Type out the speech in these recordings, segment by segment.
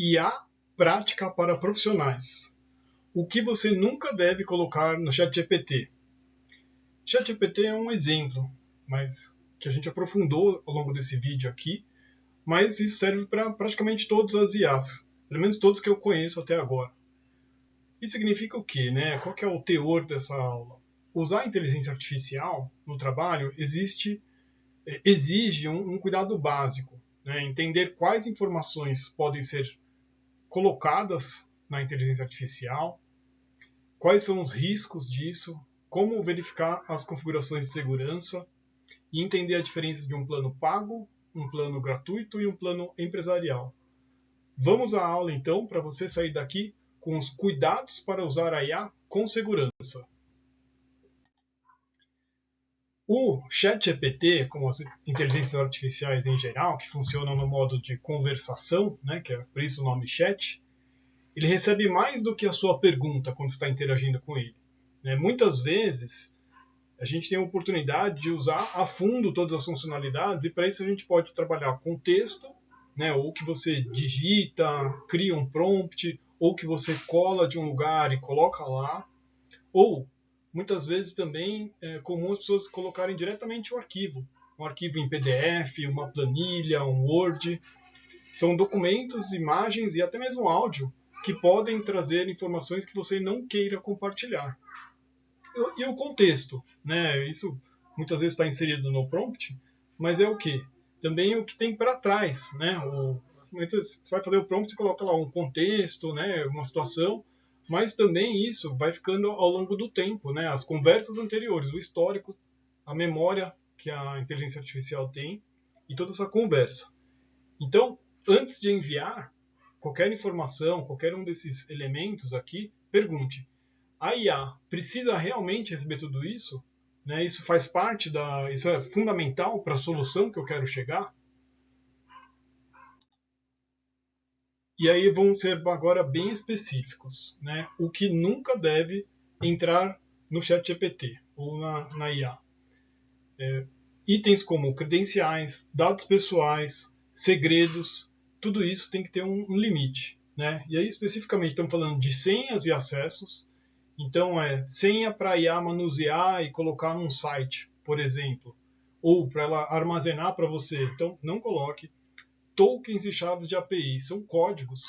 IA prática para profissionais. O que você nunca deve colocar no ChatGPT? ChatGPT é um exemplo, mas que a gente aprofundou ao longo desse vídeo aqui, mas isso serve para praticamente todas as IAs, pelo menos todas que eu conheço até agora. Isso significa o quê, né? Qual que é o teor dessa aula? Usar a inteligência artificial no trabalho exige um cuidado básico, né? Entender quais informações podem ser colocadas na inteligência artificial, quais são os riscos disso, como verificar as configurações de segurança e entender a diferença de um plano pago, um plano gratuito e um plano empresarial. Vamos à aula então para você sair daqui com os cuidados para usar a IA com segurança. O ChatGPT, como as inteligências artificiais em geral, que funcionam no modo de conversação, né, que é por isso o nome chat, ele recebe mais do que a sua pergunta quando está interagindo com ele. Muitas vezes, a gente tem a oportunidade de usar a fundo todas as funcionalidades e para isso a gente pode trabalhar com texto, né, ou que você digita, cria um prompt, ou que você cola de um lugar e coloca lá, ou muitas vezes também é comum as pessoas colocarem diretamente o arquivo, um arquivo em PDF, uma planilha, um Word. São documentos, imagens e até mesmo áudio que podem trazer informações que você não queira compartilhar. E o contexto, né? Isso muitas vezes está inserido no prompt, mas é o quê? Também o que tem para trás, né? Você vai fazer o prompt, você coloca lá um contexto, né? Uma situação, mas também isso vai ficando ao longo do tempo, né? As conversas anteriores, o histórico, a memória que a inteligência artificial tem e toda essa conversa. Então, antes de enviar qualquer informação, qualquer um desses elementos aqui, pergunte: a IA precisa realmente receber tudo isso? Né? Isso faz parte isso é fundamental para a solução que eu quero chegar? E aí vão ser agora bem específicos, né? O que nunca deve entrar no ChatGPT ou na IA. Itens como credenciais, dados pessoais, segredos, tudo isso tem que ter um limite, né? E aí especificamente estamos falando de senhas e acessos. Então senha para a IA manusear e colocar num site, por exemplo, ou para ela armazenar para você. Então não coloque tokens e chaves de API, são códigos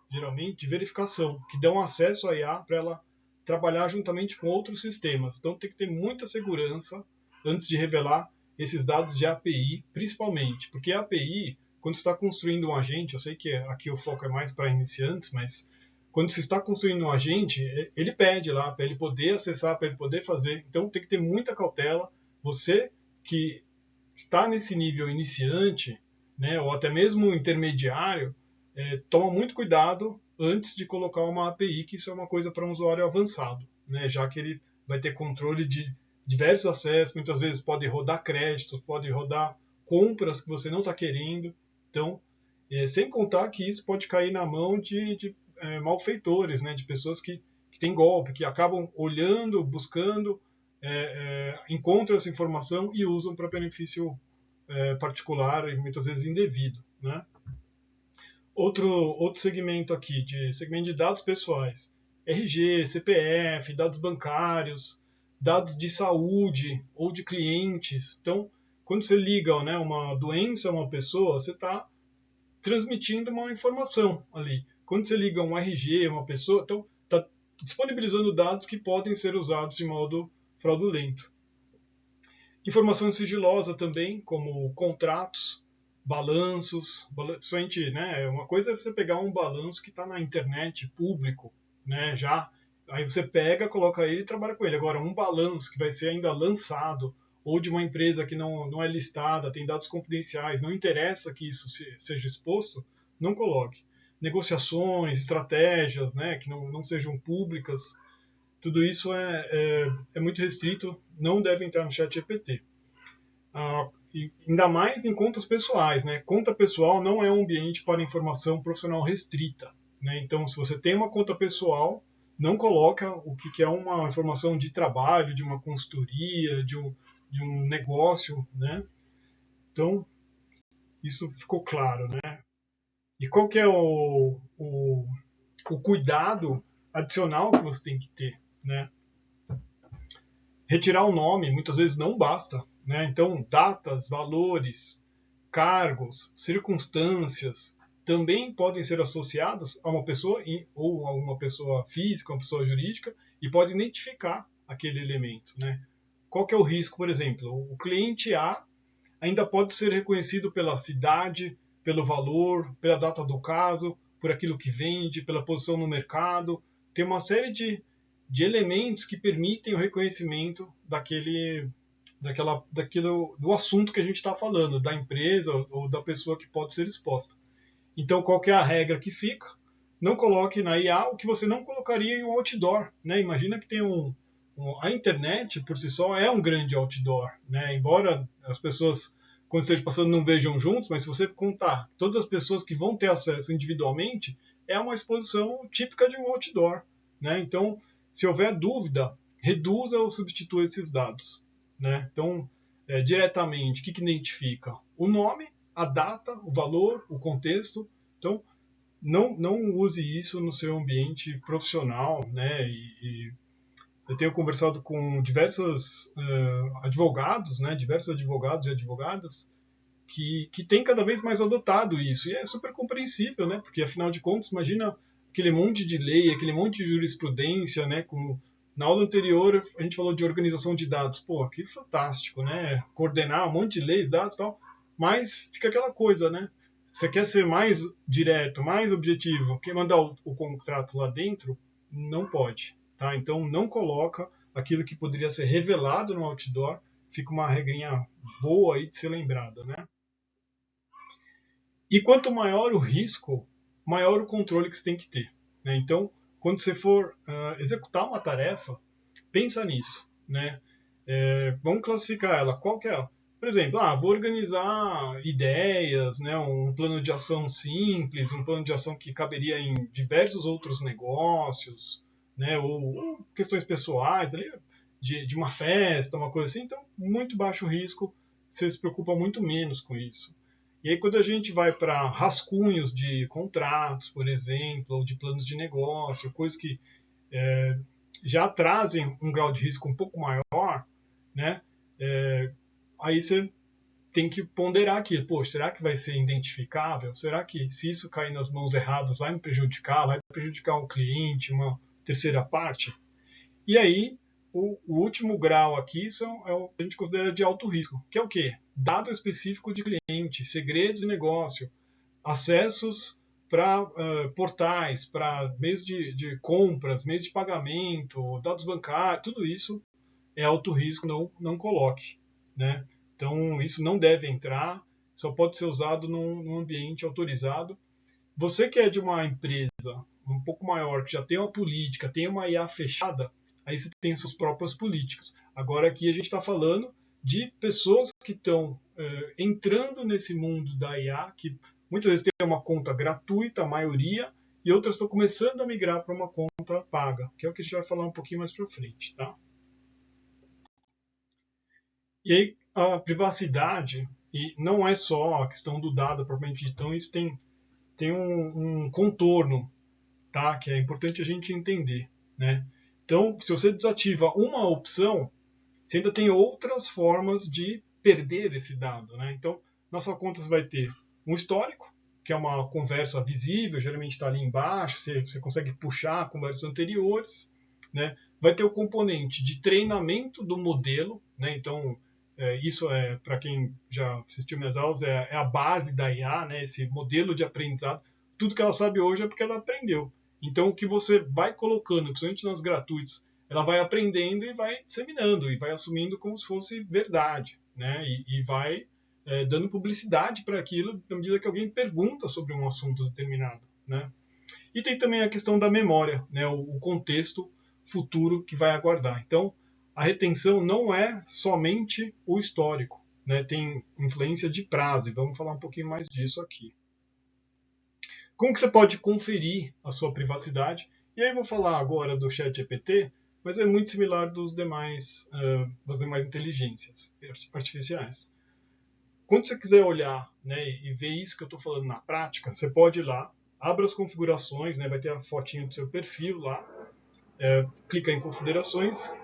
geralmente de verificação que dão acesso à IA para ela trabalhar juntamente com outros sistemas. Então tem que ter muita segurança antes de revelar esses dados de API, principalmente, porque a API, quando você está construindo um agente, eu sei que aqui o foco é mais para iniciantes, mas quando você está construindo um agente, ele pede lá para ele poder acessar, para ele poder fazer. Então tem que ter muita cautela. Você que está nesse nível iniciante, né, ou até mesmo intermediário, toma muito cuidado antes de colocar uma API, que isso é uma coisa para um usuário avançado, né, já que ele vai ter controle de diversos acessos, muitas vezes pode rodar créditos, pode rodar compras que você não está querendo. Então, sem contar que isso pode cair na mão de malfeitores, né, de pessoas que têm golpe, que acabam olhando, buscando, encontram essa informação e usam para benefício particular e muitas vezes indevido, né? Outro segmento aqui, segmento de dados pessoais, RG, CPF, dados bancários, dados de saúde ou de clientes. Então, quando você liga, né, uma doença a uma pessoa, você está transmitindo uma informação ali. Quando você liga um RG a uma pessoa, então está disponibilizando dados que podem ser usados de modo fraudulento. Informação sigilosa também, como contratos, balanços, principalmente, né, uma coisa é você pegar um balanço que está na internet, público, né, já, aí você pega, coloca ele e trabalha com ele. Agora, um balanço que vai ser ainda lançado, ou de uma empresa que não é listada, tem dados confidenciais, não interessa que isso seja exposto, não coloque. Negociações, estratégias, né, que não sejam públicas, tudo isso é muito restrito, não deve entrar no ChatGPT. E ainda mais em contas pessoais, né? Conta pessoal não é um ambiente para informação profissional restrita, né? Então, se você tem uma conta pessoal, não coloca o que é uma informação de trabalho, de uma consultoria, de um negócio, né? Então, isso ficou claro, né? E qual que é o cuidado adicional que você tem que ter, né? Retirar o nome muitas vezes não basta, né? Então, datas, valores, cargos, circunstâncias também podem ser associadas a uma pessoa ou a uma pessoa física, uma pessoa jurídica, e pode identificar aquele elemento, né? Qual que é o risco, por exemplo? O cliente A ainda pode ser reconhecido pela cidade, pelo valor, pela data do caso, por aquilo que vende, pela posição no mercado. Tem uma série de elementos que permitem o reconhecimento do assunto que a gente está falando, da empresa ou da pessoa que pode ser exposta. Então, qual que é a regra que fica? Não coloque na IA o que você não colocaria em um outdoor. Né? Imagina que tem a internet, por si só, é um grande outdoor. Né? Embora as pessoas, quando esteja passando, não vejam juntos, mas se você contar todas as pessoas que vão ter acesso individualmente, é uma exposição típica de um outdoor. Né? Então, se houver dúvida, reduza ou substitua esses dados. Né? Então, diretamente, o que identifica? O nome, a data, o valor, o contexto. Então, não use isso no seu ambiente profissional, né? E eu tenho conversado com diversos advogados, né? Diversos advogados e advogadas que têm cada vez mais adotado isso. E é super compreensível, né? Porque, afinal de contas, imagina aquele monte de lei, aquele monte de jurisprudência, né? Na aula anterior a gente falou de organização de dados. Pô, que fantástico, né? Coordenar um monte de leis, dados e tal. Mas fica aquela coisa, né? Você quer ser mais direto, mais objetivo, quer mandar o contrato lá dentro, não pode. Tá? Então não coloca aquilo que poderia ser revelado no outdoor. Fica uma regrinha boa aí de ser lembrada, né? E quanto maior o risco, maior o controle que você tem que ter. Né? Então, quando você for executar uma tarefa, pensa nisso. Né? Vamos classificar ela. Qual que é? Por exemplo, vou organizar ideias, né? Um plano de ação simples, um plano de ação que caberia em diversos outros negócios, né? Ou questões pessoais, ali, de uma festa, uma coisa assim. Então, muito baixo risco, você se preocupa muito menos com isso. E aí, quando a gente vai para rascunhos de contratos, por exemplo, ou de planos de negócio, coisas que já trazem um grau de risco um pouco maior, né? Aí você tem que ponderar aquilo. Pô, será que vai ser identificável? Será que se isso cair nas mãos erradas vai me prejudicar? Vai prejudicar um cliente, uma terceira parte? E aí, o último grau aqui é o que a gente considera de alto risco, que é o quê? Dado específico de cliente, segredos de negócio, acessos para portais, para meios de compras, meios de pagamento, dados bancários, tudo isso é alto risco, não coloque. Né? Então, isso não deve entrar, só pode ser usado num ambiente autorizado. Você que é de uma empresa um pouco maior, que já tem uma política, tem uma IA fechada, aí você tem suas próprias políticas. Agora aqui a gente está falando de pessoas que estão entrando nesse mundo da IA, que muitas vezes tem uma conta gratuita, a maioria, e outras estão começando a migrar para uma conta paga, que é o que a gente vai falar um pouquinho mais para frente. Tá? E aí a privacidade, e não é só a questão do dado propriamente dito, então isso tem um contorno, tá? Que é importante a gente entender. Né? Então, se você desativa uma opção, você ainda tem outras formas de perder esse dado. Né? Então, na sua conta você vai ter um histórico, que é uma conversa visível, geralmente está ali embaixo, você consegue puxar conversas anteriores. Né? Vai ter o componente de treinamento do modelo, né? Então, isso é, para quem já assistiu minhas aulas, é a base da IA, né? Esse modelo de aprendizado. Tudo que ela sabe hoje é porque ela aprendeu. Então, o que você vai colocando, principalmente nas gratuitas, ela vai aprendendo e vai disseminando, e vai assumindo como se fosse verdade. Né? E vai dando publicidade para aquilo na medida que alguém pergunta sobre um assunto determinado. Né? E tem também a questão da memória, né? O contexto futuro que vai aguardar. Então, a retenção não é somente o histórico, né? Tem influência de prazo, e vamos falar um pouquinho mais disso aqui. Como que você pode conferir a sua privacidade? E aí eu vou falar agora do ChatGPT, mas é muito similar das demais inteligências artificiais. Quando você quiser olhar, né, e ver isso que eu estou falando na prática, você pode ir lá, abra as configurações, né, vai ter a fotinha do seu perfil lá, clica em configurações,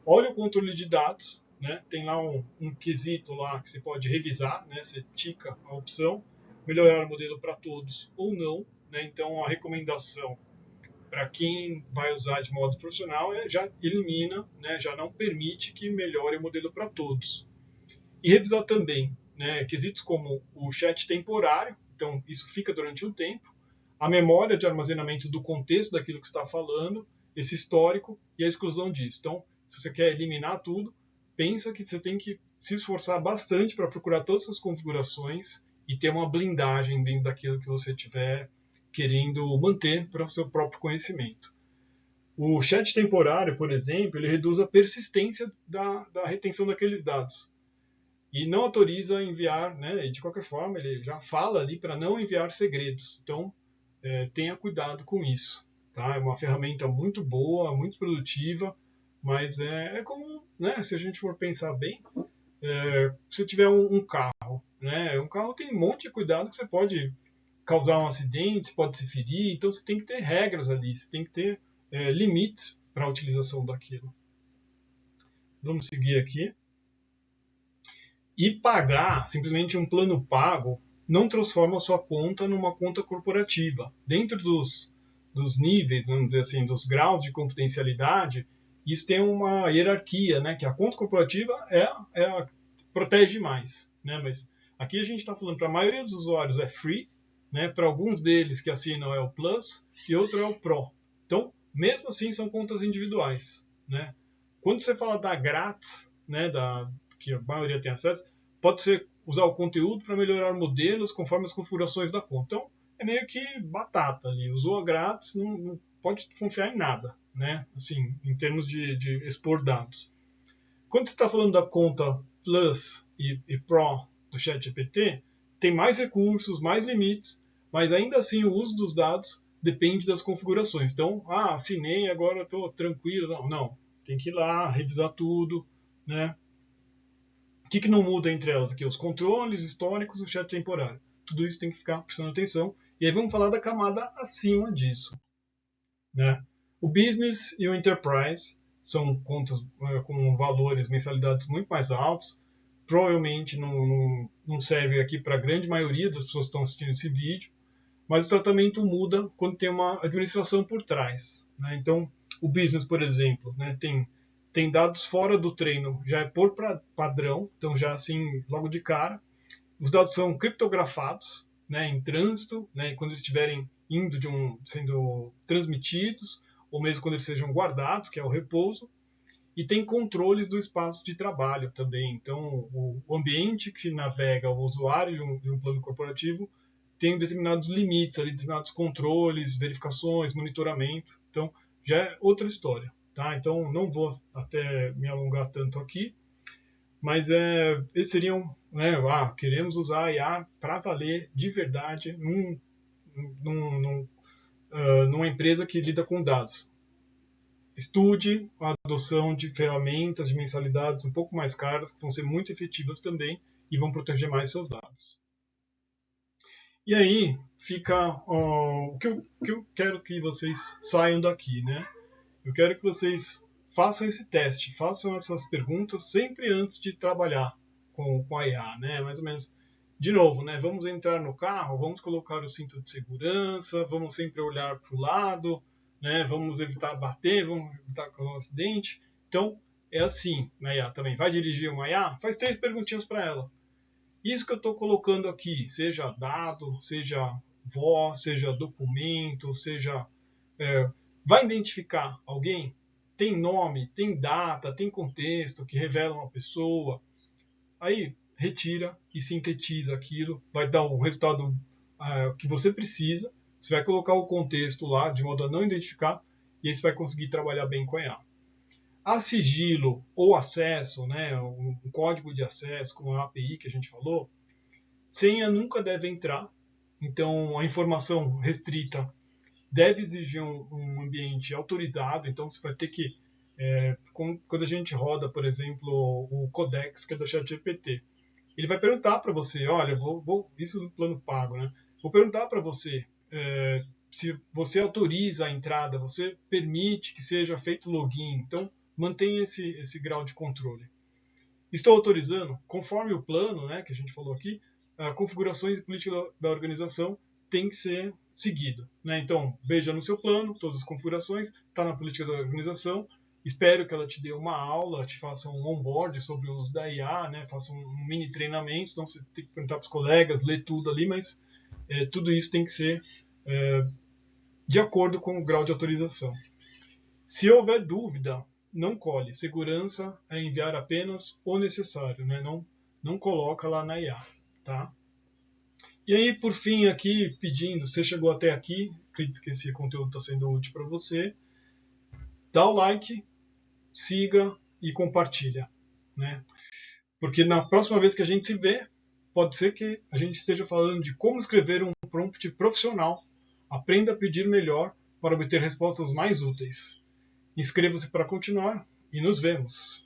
olha o controle de dados, né, tem lá um quesito lá que você pode revisar, né, você tica a opção, melhorar o modelo para todos ou não, né, então a recomendação para quem vai usar de modo profissional já elimina, né, já não permite que melhore o modelo para todos. E revisar também, né, quesitos como o chat temporário, então isso fica durante um tempo, a memória de armazenamento do contexto daquilo que está falando, esse histórico e a exclusão disso. Então, se você quer eliminar tudo, pensa que você tem que se esforçar bastante para procurar todas essas configurações e ter uma blindagem dentro daquilo que você estiver querendo manter para o seu próprio conhecimento. O chat temporário, por exemplo, ele reduz a persistência da retenção daqueles dados e não autoriza enviar, né? De qualquer forma, ele já fala ali para não enviar segredos. Então, tenha cuidado com isso. Tá? É uma ferramenta muito boa, muito produtiva, mas é como, né? Se a gente for pensar bem, se tiver um carro, né? Um carro tem um monte de cuidado que você pode causar um acidente, você pode se ferir, então você tem que ter regras ali, você tem que ter limites para a utilização daquilo. Vamos seguir aqui. E pagar, simplesmente um plano pago, não transforma a sua conta numa conta corporativa. Dentro dos níveis, vamos dizer assim, dos graus de confidencialidade, isso tem uma hierarquia, né? Que a conta corporativa protege mais, né? Mas aqui a gente está falando para a maioria dos usuários é free, né? Para alguns deles que assinam é o Plus e outro é o Pro. Então, mesmo assim, são contas individuais, né? Quando você fala da grátis, né? Que a maioria tem acesso, pode ser usar o conteúdo para melhorar modelos conforme as configurações da conta. Então, é meio que batata ali. Usou a grátis, não pode confiar em nada, né? Assim, em termos de expor dados. Quando você está falando da conta Plus e Pro do ChatGPT, tem mais recursos, mais limites, mas ainda assim o uso dos dados depende das configurações. Então, assinei, agora estou tranquilo. Não. Tem que ir lá, revisar tudo, né? O que não muda entre elas aqui? Os controles históricos e o chat temporário. Tudo isso tem que ficar prestando atenção. E aí vamos falar da camada acima disso. Né? O Business e o Enterprise são contas com valores, mensalidades muito mais altos. Provavelmente não serve aqui para a grande maioria das pessoas que estão assistindo esse vídeo, mas o tratamento muda quando tem uma administração por trás. Né? Então, o Business, por exemplo, né, tem dados fora do treino, já é por padrão, então já assim, logo de cara. Os dados são criptografados, né, em trânsito, né, quando eles estiverem sendo transmitidos, ou mesmo quando eles sejam guardados, que é o repouso, e tem controles do espaço de trabalho também. Então, o ambiente que se navega o usuário de um plano corporativo tem determinados limites, ali, determinados controles, verificações, monitoramento. Então, já é outra história. Tá? Então, não vou até me alongar tanto aqui, mas esses seriam, né, queremos usar a IA para valer de verdade numa empresa que lida com dados. Estude a adoção de ferramentas de mensalidades um pouco mais caras, que vão ser muito efetivas também e vão proteger mais seus dados. E aí fica o que eu quero que vocês saiam daqui, né? Eu quero que vocês façam esse teste, façam essas perguntas sempre antes de trabalhar com a IA, né? Mais ou menos. De novo, né? Vamos entrar no carro, vamos colocar o cinto de segurança, vamos sempre olhar para o lado, né? Vamos evitar bater, vamos evitar causar um acidente. Então, é assim na IA também. Vai dirigir uma IA? Faz 3 perguntinhas para ela. Isso que eu estou colocando aqui, seja dado, seja voz, seja documento, seja vai identificar alguém? Tem nome, tem data, tem contexto que revela uma pessoa. Aí retira e sintetiza aquilo, vai dar o resultado que você precisa. Você vai colocar o contexto lá de modo a não identificar e aí você vai conseguir trabalhar bem com a IA. A sigilo ou acesso, né, um código de acesso, como a API que a gente falou, senha nunca deve entrar. Então, a informação restrita deve exigir um ambiente autorizado, então você vai ter que, quando a gente roda, por exemplo, o Codex, que é do ChatGPT, Ele vai perguntar para você, olha, isso no plano pago, né? Vou perguntar para você se você autoriza a entrada, você permite que seja feito login. Então, mantenha esse grau de controle. Estou autorizando, conforme o plano, né, que a gente falou aqui, configurações e política da organização tem que ser seguido, né? Então, veja no seu plano todas as configurações, está na política da organização. Espero que ela te dê uma aula, te faça um onboard sobre o uso da IA, né? Faça um mini treinamento, então você tem que perguntar para os colegas, ler tudo ali, mas tudo isso tem que ser de acordo com o grau de autorização. Se houver dúvida, não colhe. Segurança é enviar apenas o necessário, né? Não coloca lá na IA, tá? E aí, por fim, aqui pedindo, você chegou até aqui, acredito que esse conteúdo está sendo útil para você, dá o like, siga e compartilha, né? Porque na próxima vez que a gente se vê, pode ser que a gente esteja falando de como escrever um prompt profissional. Aprenda a pedir melhor para obter respostas mais úteis. Inscreva-se para continuar e nos vemos.